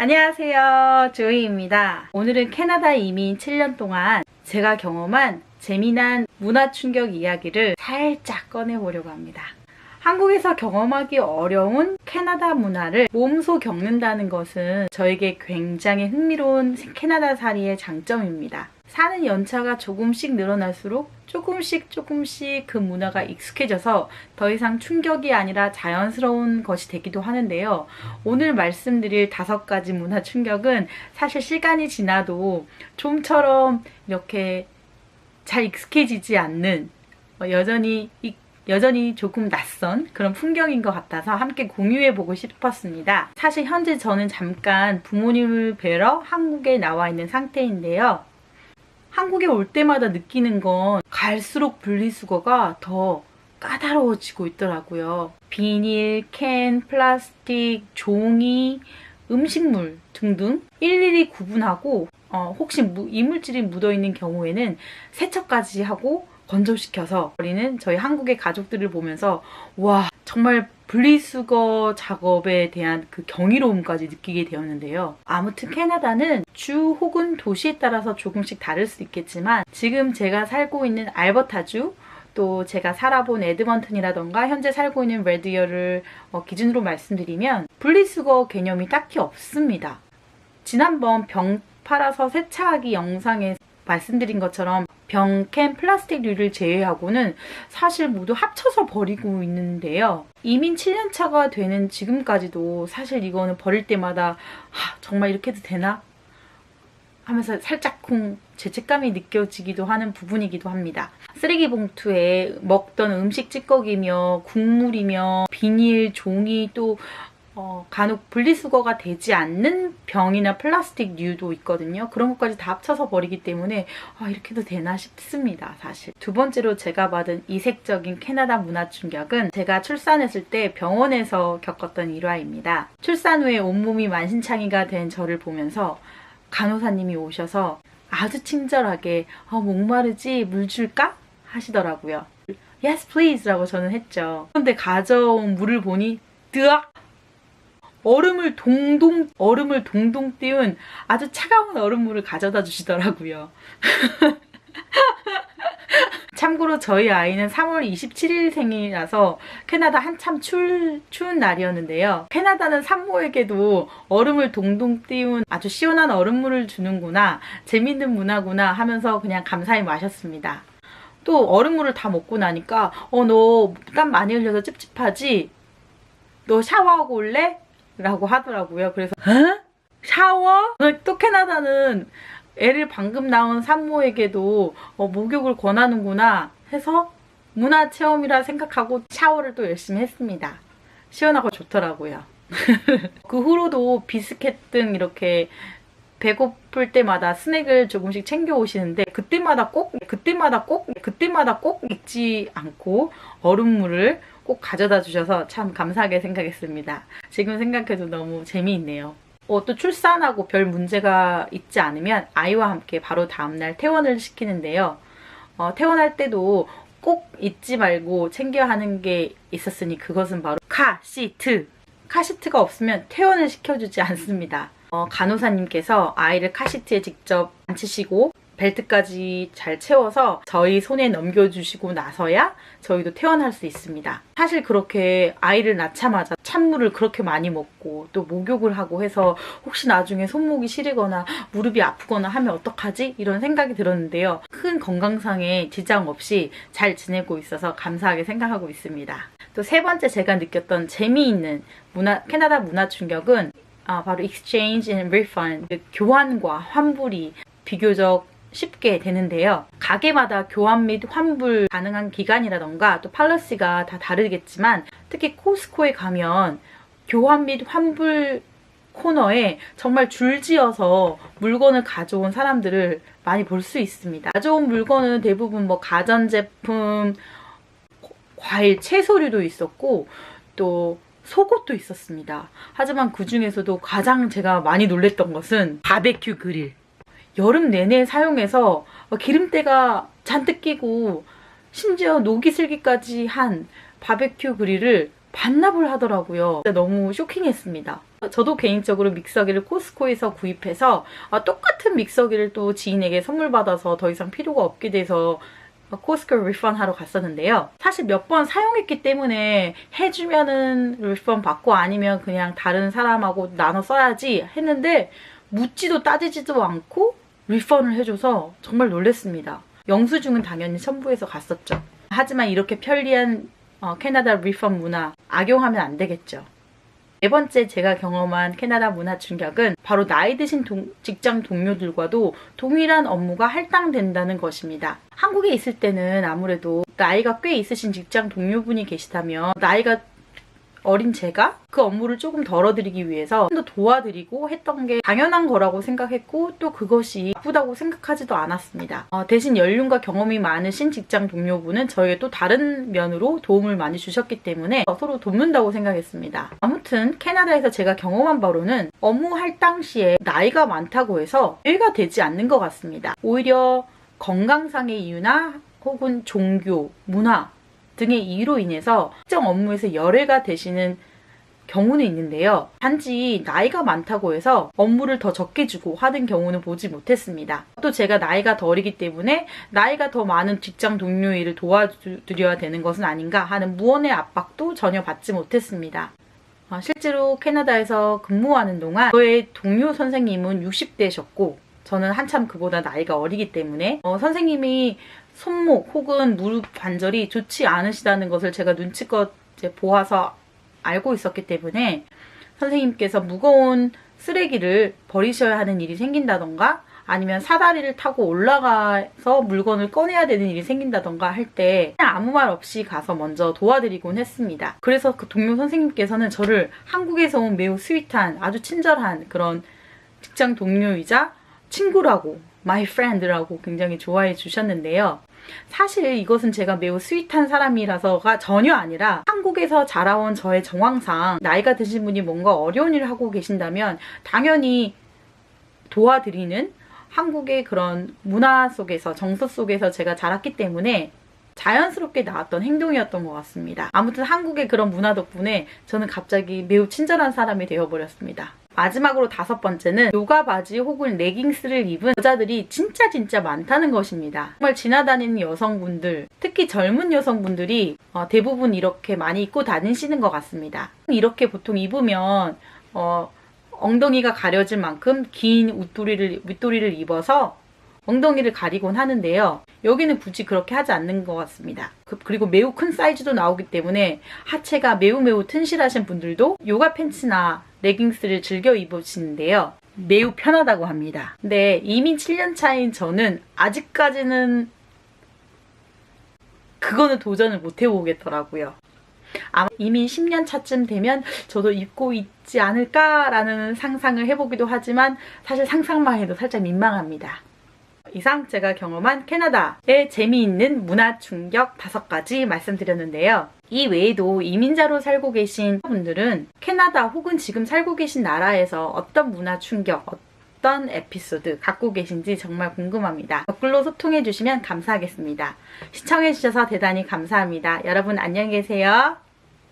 안녕하세요, 조이입니다. 오늘은 캐나다 이민 7년 동안 제가 경험한 재미난 문화 충격 이야기를 살짝 꺼내보려고 합니다. 한국에서 경험하기 어려운 캐나다 문화를 몸소 겪는다는 것은 저에게 굉장히 흥미로운 캐나다살이의 장점입니다. 사는 연차가 조금씩 늘어날수록 조금씩 그 문화가 익숙해져서 더 이상 충격이 아니라 자연스러운 것이 되기도 하는데요. 오늘 말씀드릴 5가지 문화 충격은 사실 시간이 지나도 좀처럼 이렇게 잘 익숙해지지 않는 여전히 조금 낯선 그런 풍경인 것 같아서 함께 공유해보고 싶었습니다. 사실 현재 저는 잠깐 부모님을 뵈러 한국에 나와 있는 상태인데요. 한국에 올 때마다 느끼는 건 갈수록 분리수거가 더 까다로워지고 있더라고요. 비닐, 캔, 플라스틱, 종이, 음식물 등등 일일이 구분하고 혹시 이물질이 묻어있는 경우에는 세척까지 하고 건조시켜서 버리는 저희 한국의 가족들을 보면서 와, 정말 분리수거 작업에 대한 그 경이로움까지 느끼게 되었는데요. 아무튼 캐나다는 주 혹은 도시에 따라서 조금씩 다를 수 있겠지만 지금 제가 살고 있는 알버타주, 또 제가 살아본 에드먼튼이라던가 현재 살고 있는 레드이어를 기준으로 말씀드리면 분리수거 개념이 딱히 없습니다. 지난번 병 팔아서 세차하기 영상에 말씀드린 것처럼 병, 캔, 플라스틱류를 제외하고는 사실 모두 합쳐서 버리고 있는데요. 이민 7년차가 되는 지금까지도 사실 이거는 버릴 때마다 정말 이렇게 해도 되나? 하면서 살짝쿵 죄책감이 느껴지기도 하는 부분이기도 합니다. 쓰레기 봉투에 먹던 음식 찌꺼기며 국물이며 비닐, 종이 또 간혹 분리수거가 되지 않는 병이나 플라스틱류도 있거든요. 그런 것까지 다 합쳐서 버리기 때문에 이렇게 해도 되나 싶습니다. 사실. 두 번째로 제가 받은 이색적인 캐나다 문화 충격은 제가 출산했을 때 병원에서 겪었던 일화입니다. 출산 후에 온몸이 만신창이가 된 저를 보면서 간호사님이 오셔서 아주 친절하게 목마르지 물 줄까? 하시더라고요. Yes please 라고 저는 했죠. 그런데 가져온 물을 보니 뜨악! 얼음을 동동 띄운 아주 차가운 얼음물을 가져다 주시더라고요. 참고로 저희 아이는 3월 27일 생이라서 캐나다 한참 추운 날이었는데요. 캐나다는 산모에게도 얼음을 동동 띄운 아주 시원한 얼음물을 주는구나, 재밌는 문화구나 하면서 그냥 감사히 마셨습니다. 또 얼음물을 다 먹고 나니까 너 땀 많이 흘려서 찝찝하지? 너 샤워하고 올래? 라고 하더라고요. 그래서 샤워? 또 캐나다는 애를 방금 낳은 산모에게도 목욕을 권하는구나 해서 문화체험이라 생각하고 샤워를 또 열심히 했습니다. 시원하고 좋더라고요. 그 후로도 비스켓 등 이렇게 배고플 때마다 스낵을 조금씩 챙겨 오시는데 그때마다 꼭 잊지 않고 얼음물을 꼭 가져다 주셔서 참 감사하게 생각했습니다. 지금 생각해도 너무 재미있네요. 또 출산하고 별 문제가 있지 않으면 아이와 함께 바로 다음날 퇴원을 시키는데요. 퇴원할 때도 꼭 잊지 말고 챙겨야 하는 게 있었으니 그것은 바로 카시트! 카시트가 없으면 퇴원을 시켜주지 않습니다. 간호사님께서 아이를 카시트에 직접 앉히시고 벨트까지 잘 채워서 저희 손에 넘겨주시고 나서야 저희도 퇴원할 수 있습니다. 사실 그렇게 아이를 낳자마자 찬물을 그렇게 많이 먹고 또 목욕을 하고 해서 혹시 나중에 손목이 시리거나 무릎이 아프거나 하면 어떡하지? 이런 생각이 들었는데요. 큰 건강상의 지장 없이 잘 지내고 있어서 감사하게 생각하고 있습니다. 또 세 번째 제가 느꼈던 재미있는 캐나다 문화 충격은 바로 exchange and refund, 교환과 환불이 비교적 쉽게 되는데요. 가게마다 교환 및 환불 가능한 기간이라던가 또 팔러시가 다 다르겠지만 특히 코스코에 가면 교환 및 환불 코너에 정말 줄지어서 물건을 가져온 사람들을 많이 볼 수 있습니다. 가져온 물건은 대부분 가전제품, 과일, 채소류도 있었고 또 속옷도 있었습니다. 하지만 그 중에서도 가장 제가 많이 놀랬던 것은 바베큐 그릴. 여름 내내 사용해서 기름때가 잔뜩 끼고 심지어 녹이슬기까지 한 바베큐 그릴을 반납을 하더라고요. 진짜 너무 쇼킹했습니다. 저도 개인적으로 믹서기를 코스코에서 구입해서 똑같은 믹서기를 또 지인에게 선물 받아서 더 이상 필요가 없게 돼서 코스코 리펀 하러 갔었는데요. 사실 몇 번 사용했기 때문에 해주면은 리펀 받고 아니면 그냥 다른 사람하고 나눠 써야지 했는데 묻지도 따지지도 않고 리펀을 해줘서 정말 놀랐습니다. 영수증은 당연히 첨부해서 갔었죠. 하지만 이렇게 편리한 캐나다 리펀 문화 악용하면 안 되겠죠. 네 번째 제가 경험한 캐나다 문화 충격은 바로 나이 드신 직장 동료들과도 동일한 업무가 할당된다는 것입니다. 한국에 있을 때는 아무래도 나이가 꽤 있으신 직장 동료분이 계시다면 나이가 어린 제가 그 업무를 조금 덜어드리기 위해서 좀 더 도와드리고 했던 게 당연한 거라고 생각했고 또 그것이 나쁘다고 생각하지도 않았습니다. 대신 연륜과 경험이 많으신 직장 동료분은 저에게 또 다른 면으로 도움을 많이 주셨기 때문에 서로 돕는다고 생각했습니다. 아무튼 캐나다에서 제가 경험한 바로는 업무 할당 시에 나이가 많다고 해서 일가 되지 않는 것 같습니다. 오히려 건강상의 이유나 혹은 종교, 문화 등의 이유로 인해서 특정 업무에서 열애가 되시는 경우는 있는데요. 단지 나이가 많다고 해서 업무를 더 적게 주고 하는 경우는 보지 못했습니다. 또 제가 나이가 덜이기 때문에 나이가 더 많은 직장 동료의 일을 도와드려야 되는 것은 아닌가 하는 무언의 압박도 전혀 받지 못했습니다. 실제로 캐나다에서 근무하는 동안 저의 동료 선생님은 60대셨고 저는 한참 그보다 나이가 어리기 때문에 선생님이 손목 혹은 무릎 관절이 좋지 않으시다는 것을 제가 눈치껏 보아서 알고 있었기 때문에 선생님께서 무거운 쓰레기를 버리셔야 하는 일이 생긴다던가 아니면 사다리를 타고 올라가서 물건을 꺼내야 되는 일이 생긴다던가 할 때 그냥 아무 말 없이 가서 먼저 도와드리곤 했습니다. 그래서 그 동료 선생님께서는 저를 한국에서 온 매우 스윗한 아주 친절한 그런 직장 동료이자 친구라고 my friend라고 굉장히 좋아해 주셨는데요. 사실 이것은 제가 매우 스윗한 사람이라서가 전혀 아니라 한국에서 자라온 저의 정황상 나이가 드신 분이 뭔가 어려운 일을 하고 계신다면 당연히 도와드리는 한국의 그런 문화 속에서 정서 속에서 제가 자랐기 때문에 자연스럽게 나왔던 행동이었던 것 같습니다. 아무튼 한국의 그런 문화 덕분에 저는 갑자기 매우 친절한 사람이 되어버렸습니다. 마지막으로 5번째는 요가 바지 혹은 레깅스를 입은 여자들이 진짜 많다는 것입니다. 정말 지나다니는 여성분들, 특히 젊은 여성분들이 대부분 이렇게 많이 입고 다니시는 것 같습니다. 이렇게 보통 입으면 엉덩이가 가려질 만큼 긴 윗도리를 입어서 엉덩이를 가리곤 하는데요. 여기는 굳이 그렇게 하지 않는 것 같습니다. 그리고 매우 큰 사이즈도 나오기 때문에 하체가 매우 튼실하신 분들도 요가 팬츠나 레깅스를 즐겨 입으시는데요. 매우 편하다고 합니다. 근데 이민 7년 차인 저는 아직까지는 그거는 도전을 못 해보겠더라고요. 아마 이민 10년 차쯤 되면 저도 입고 있지 않을까라는 상상을 해보기도 하지만 사실 상상만 해도 살짝 민망합니다. 이상 제가 경험한 캐나다의 재미있는 문화 충격 5가지 말씀드렸는데요. 이 외에도 이민자로 살고 계신 분들은 캐나다 혹은 지금 살고 계신 나라에서 어떤 문화 충격, 어떤 에피소드 갖고 계신지 정말 궁금합니다. 댓글로 소통해 주시면 감사하겠습니다. 시청해 주셔서 대단히 감사합니다. 여러분 안녕히 계세요.